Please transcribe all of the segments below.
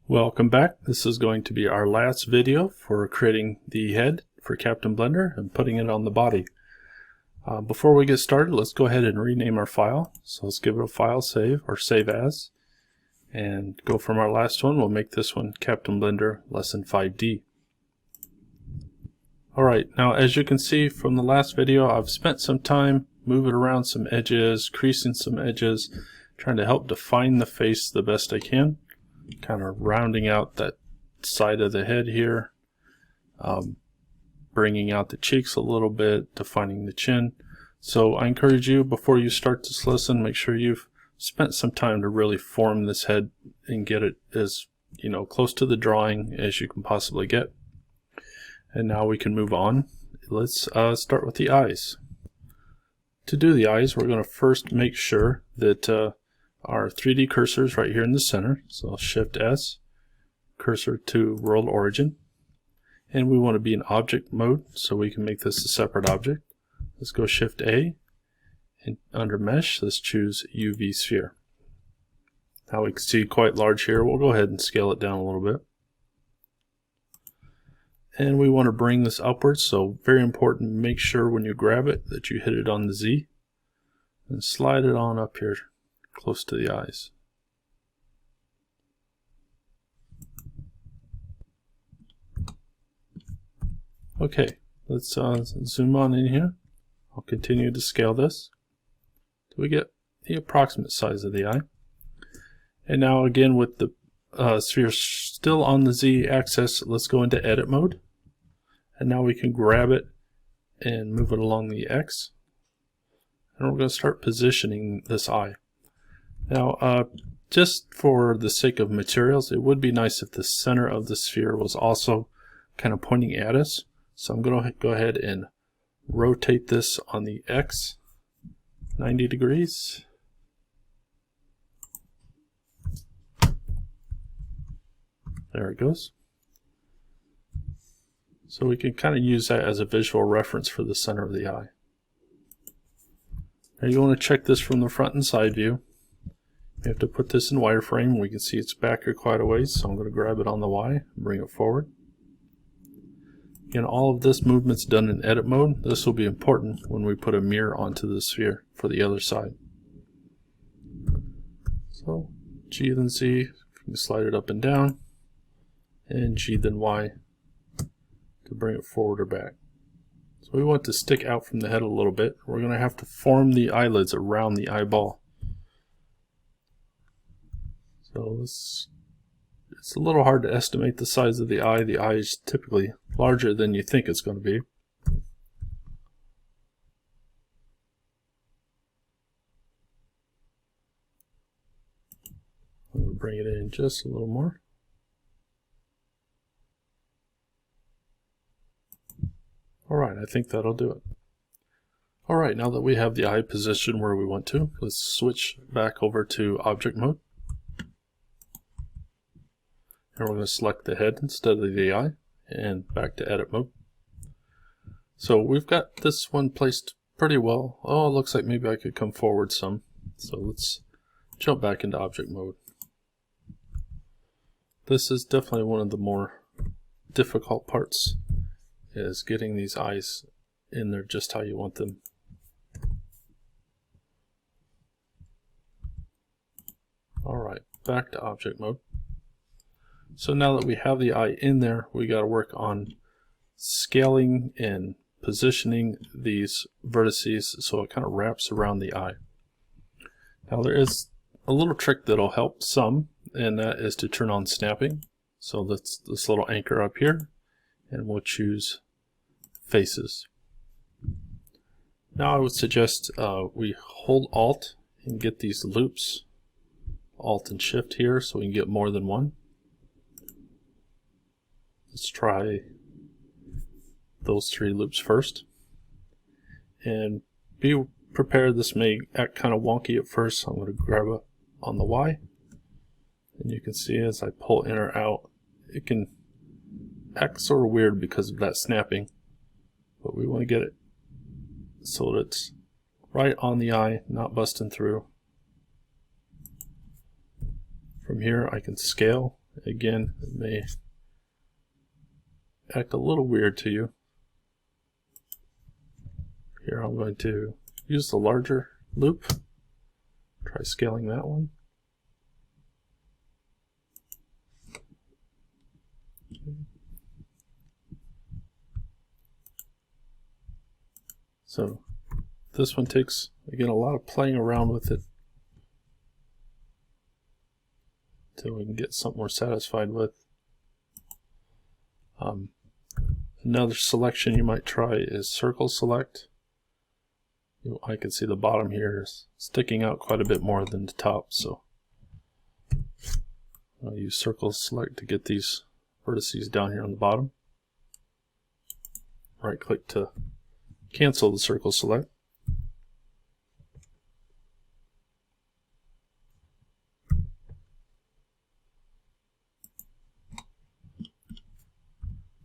Welcome back. This is going to be our last video for creating the head for Captain Blender and putting it on the body. Before we get started, let's go ahead and rename our file. So let's give it a file save or save as, and go from our last one. We'll make this one Captain Blender Lesson 5D. Alright, now as you can see from the last video, I've spent some time moving around some edges, creasing some edges, trying to help define the face the best I can. Kind of rounding out that side of the head here, bringing out the cheeks a little bit, defining the chin. So I encourage you, before you start this lesson, make sure you've spent some time to really form this head and get it as close to the drawing as you can possibly get. And now we can move on. Let's start with the eyes. To do the eyes, we're going to first make sure that our 3D cursor is right here in the center. So I'll Shift S, cursor to world origin. And we want to be in object mode, so we can make this a separate object. Let's go Shift A, and under mesh, let's choose UV sphere. Now we can see quite large here. We'll go ahead and scale it down a little bit. And we want to bring this upwards, so very important, make sure when you grab it that you hit it on the Z and slide it on up here close to the eyes. Okay, let's zoom on in here. I'll continue to scale this till we get the approximate size of the eye. And now again, with the sphere still on the Z axis, let's go into edit mode. And now we can grab it and move it along the X. And we're going to start positioning this eye. Now, just for the sake of materials, it would be nice if the center of the sphere was also kind of pointing at us. So I'm going to go ahead and rotate this on the X 90 degrees. There it goes. So we can kind of use that as a visual reference for the center of the eye. Now you want to check this from the front and side view. You have to put this in wireframe. We can see it's back here quite a ways, so I'm going to grab it on the Y and bring it forward. Again, all of this movement's done in edit mode. This will be important when we put a mirror onto the sphere for the other side. So G then Z, you can slide it up and down, and G then Y to bring it forward or back. So we want to stick out from the head a little bit. We're going to have to form the eyelids around the eyeball. So it's a little hard to estimate the size of the eye. The eye is typically larger than you think it's going to be. I'm going to bring it in just a little more. Alright, I think that'll do it. Alright, now that we have the eye positioned where we want to, let's switch back over to object mode. And we're going to select the head instead of the eye, and back to edit mode. So we've got this one placed pretty well. Oh, it looks like maybe I could come forward some. So let's jump back into object mode. This is definitely one of the more difficult parts, is getting these eyes in there just how you want them. Alright, back to object mode. So now that we have the eye in there, we got to work on scaling and positioning these vertices so it kind of wraps around the eye. Now there is a little trick that'll help some, and that is to turn on snapping. So that's this little anchor up here, and we'll choose faces. Now I would suggest we hold Alt and get these loops, Alt and Shift here, so we can get more than one. Let's try those 3 loops first. And be prepared, this may act kind of wonky at first, so I'm going to grab it on the Y. And you can see as I pull in or out, it can act sort of weird because of that snapping. But we want to get it so that it's right on the eye, not busting through. From here I can scale Again, it may act a little weird to you. Here I'm going to use the larger loop. Try scaling that one. So this one takes, again, a lot of playing around with it until we can get something we're satisfied with. Another selection you might try is circle select. I can see the bottom here is sticking out quite a bit more than the top, so I'll use circle select to get these vertices down here on the bottom. Right click to cancel the circle select.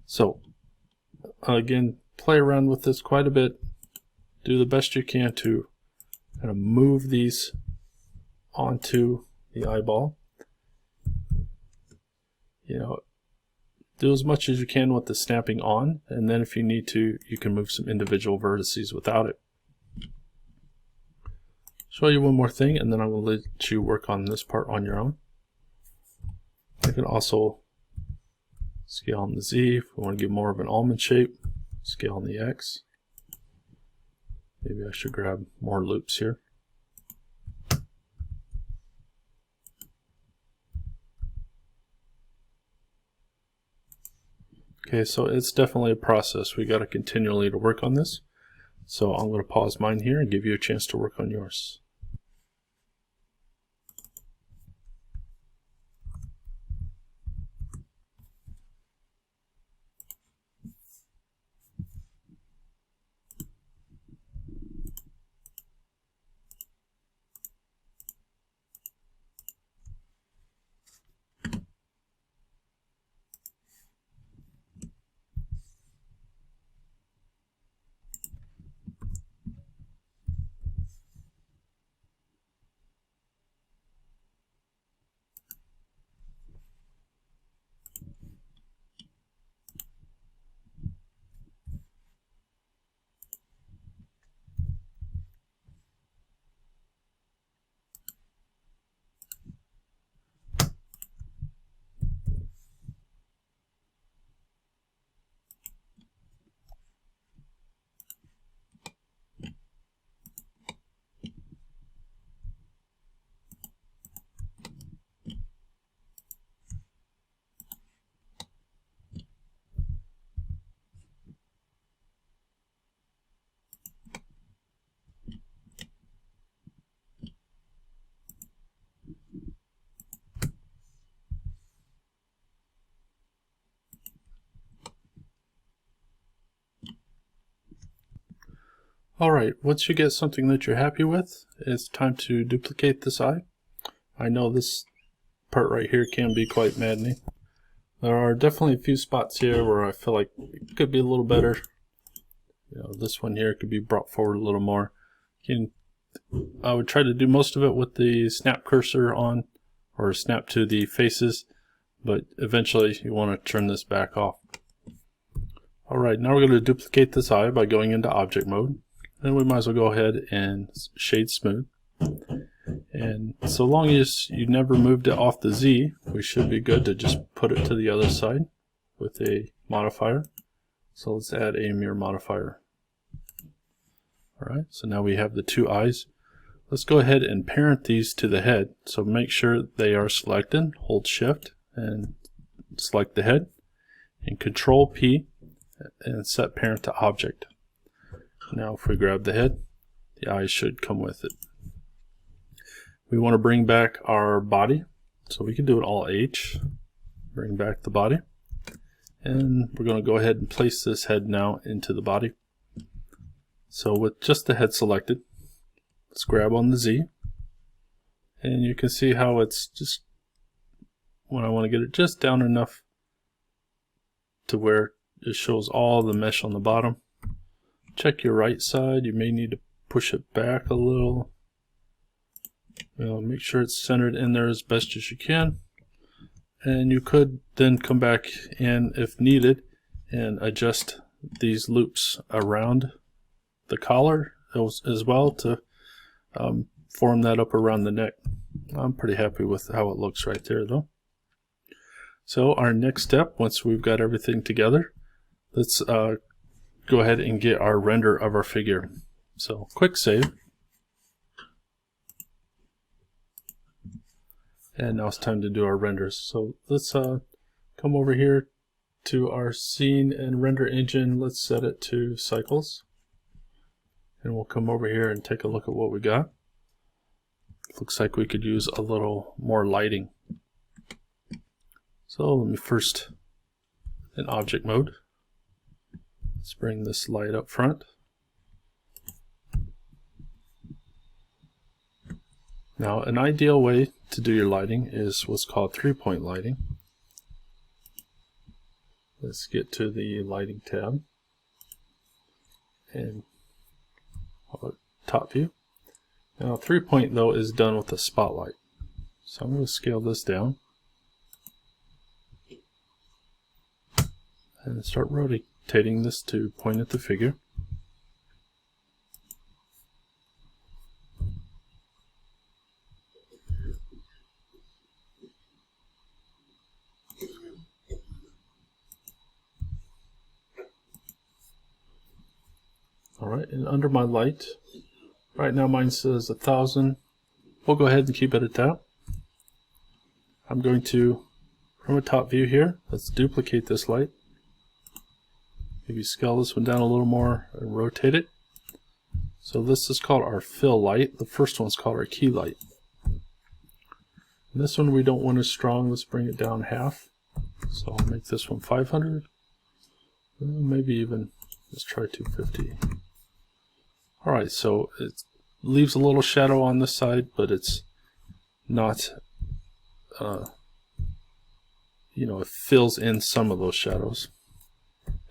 So again, play around with this quite a bit. Do the best you can to kind of move these onto the eyeball. You know, do as much as you can with the snapping on, and then if you need to, you can move some individual vertices without it. Show you one more thing, and then I will let you work on this part on your own. You can also scale on the Z if we want to give more of an almond shape. Scale on the X. Maybe I should grab more loops here. Okay, so it's definitely a process. We got to continually to work on this. So I'm going to pause mine here and give you a chance to work on yours. Alright, once you get something that you're happy with, it's time to duplicate this eye. I know this part right here can be quite maddening. There are definitely a few spots here where I feel like it could be a little better. You know, this one here could be brought forward a little more. I would try to do most of it with the snap cursor on, or snap to the faces, but eventually you want to turn this back off. Alright, now we're going to duplicate this eye by going into object mode. Then we might as well go ahead and shade smooth. And so long as you never moved it off the Z, we should be good to just put it to the other side with a modifier. So let's add a mirror modifier. Alright, so now we have the two eyes. Let's go ahead and parent these to the head. So make sure they are selected, hold shift and select the head, and control P and set parent to object. Now if we grab the head, the eyes should come with it. We want to bring back our body, so we can do it all H. Bring back the body. And we're going to go ahead and place this head now into the body. So with just the head selected, let's grab on the Z. And you can see how it's just, when I want to get it just down enough to where it shows all the mesh on the bottom. Check your right side, you may need to push it back a little. Make sure it's centered in there as best as you can. and you could then come back in if needed and adjust these loops around the collar as well to form that up around the neck. I'm pretty happy with how it looks right there though. So our next step, once we've got everything together, let's go ahead and get our render of our figure. So quick save. And now it's time to do our renders. So let's come over here to our scene and render engine. Let's set it to cycles. And we'll come over here and take a look at what we got. Looks like we could use a little more lighting. So let me first, in object mode, let's bring this light up front. Now, an ideal way to do your lighting is what's called 3-point lighting. Let's get to the lighting tab and top view. Now, 3-point though is done with a spotlight. So I'm going to scale this down and start rotating this to point at the figure. Alright, and under my light, right now mine says 1000. We'll go ahead and keep it at that. I'm going to, from a top view here, let's duplicate this light. Maybe scale this one down a little more and rotate it. So this is called our fill light. The first one's called our key light. And this one we don't want as strong. Let's bring it down half. So I'll make this one 500. Maybe even, let's try 250. Alright, so it leaves a little shadow on this side, but it's not, it fills in some of those shadows.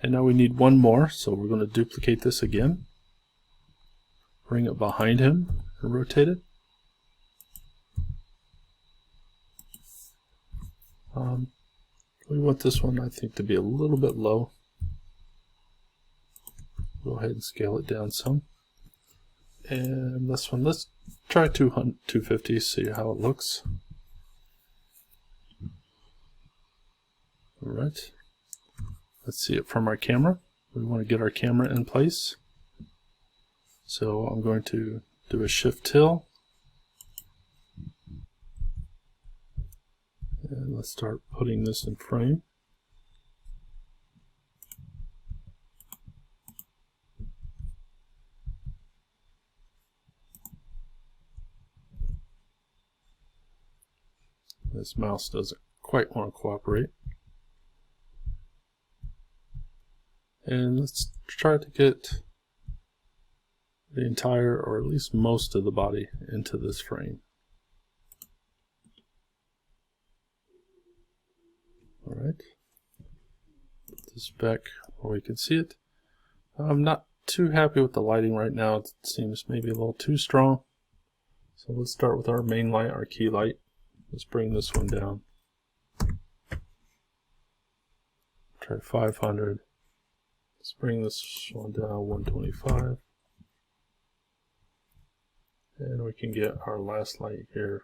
And now we need one more, so we're going to duplicate this again. Bring it behind him and rotate it. We want this one, I think, to be a little bit low. Go ahead and scale it down some. And this one, let's try 250, see how it looks. Alright, let's see it from our camera. We want to get our camera in place. So I'm going to do a shift till. And let's start putting this in frame. This mouse doesn't quite want to cooperate. And let's try to get the entire, or at least most of the body into this frame. Alright. Put this back where we can see it. I'm not too happy with the lighting right now. It seems maybe a little too strong. So let's start with our main light, our key light. Let's bring this one down. Try 500. Let's bring this one down 125. And we can get our last light here.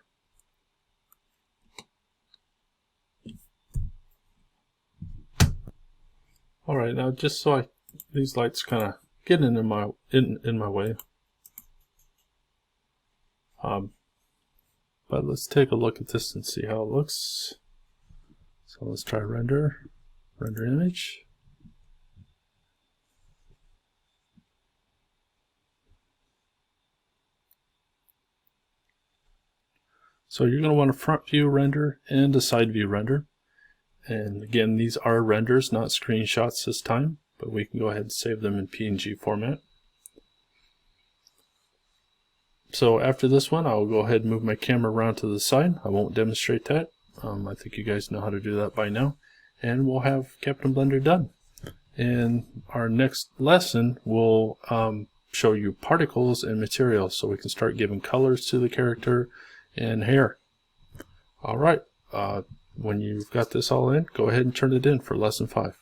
Alright, now just so these lights kind of get in my way. But let's take a look at this and see how it looks. So let's try render image. So you're going to want a front view render and a side view render. And again, these are renders, not screenshots this time, but we can go ahead and save them in PNG format. So after this one, I'll go ahead and move my camera around to the side. I won't demonstrate that. I think you guys know how to do that by now. And we'll have Captain Blender done. In our next lesson, we'll show you particles and materials so we can start giving colors to the character and hair. Alright, when you've got this all in, go ahead and turn it in for lesson 5.